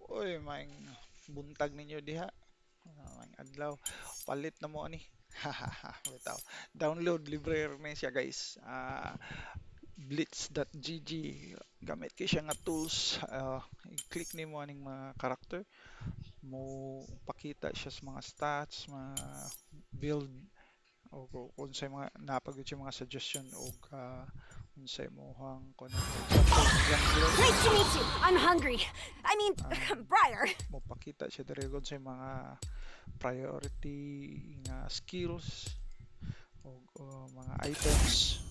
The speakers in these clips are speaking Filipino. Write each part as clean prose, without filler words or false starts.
Uy, maing buntag ninyo diha. Maing adlaw. Palit na mo ani. Hahaha, bitaw. Download libre rin siya guys. Blitz.gg. Gamit kay siya nga tools. I-click nimo aning mga karakter mo pakita siya sa mga stats, mga build o unsay mga napagod siya mga suggestion o unsay mohang kuno for example jungle. Nice to meet you. I'm hungry. I mean, um, Briar. mo pakita siya diri kun sa mga priority nga skills o mga items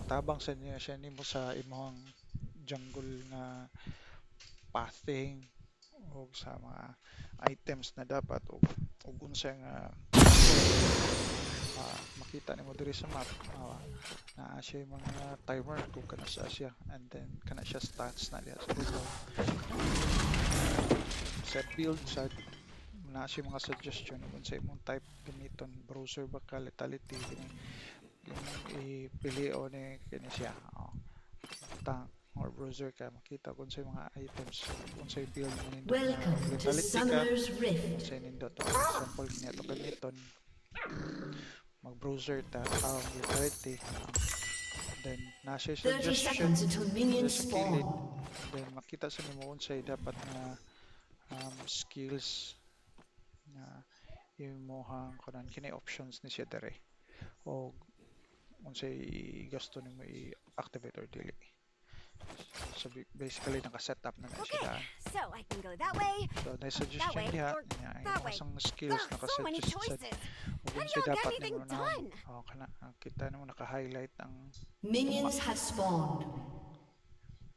matabang sa niya siya nimo sa imong jungle nga pathing o sa mga items na dapat o unsa nga makita nimo diri sa map naa siya yung mga timer kung kana siya and then kana siya stats na diha sa dulo sa build sa naa siya mga suggestion kung sa imong type gamiton browser ba ka lethality kini ipili o ni kini siya tank or browser ka makita kung sa mga items kung sa build mo nindot na Welcome to lethality ka Summoner's kung Rift. sa nindot for example kini ato gamiton mag-browser ta ang lethality then nasa 30 suggestion seconds until dito minions sa kilid spawn. then makita sa nimo unsay dapat na skills na imuhang kunan kini options ni siya dere o unsay gasto nimo i-activate or dili so basically naka-setup na siya Okay, daan so I can go that way, so na that suggestion way, diha or niya ay that mga way. isang skills Ugh, so many naka-suggest sa choices. ug How do unsay y'all get dapat anything nimo nahon done? kana kita nimo naka-highlight ang Minions have spawned.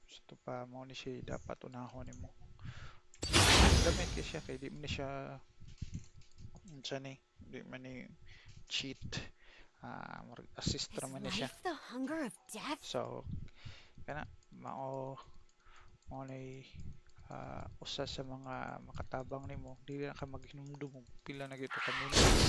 ito pa mo ni siya dapat unahon nimo gamit kay siya kay di man ni siya unsa ni di man ni cheat assist Is ra man ni siya life the hunger of death? so kana mao mao ni usa sa mga makatabang nimo dili na ka maghinumdum og pila na gyud ka minutes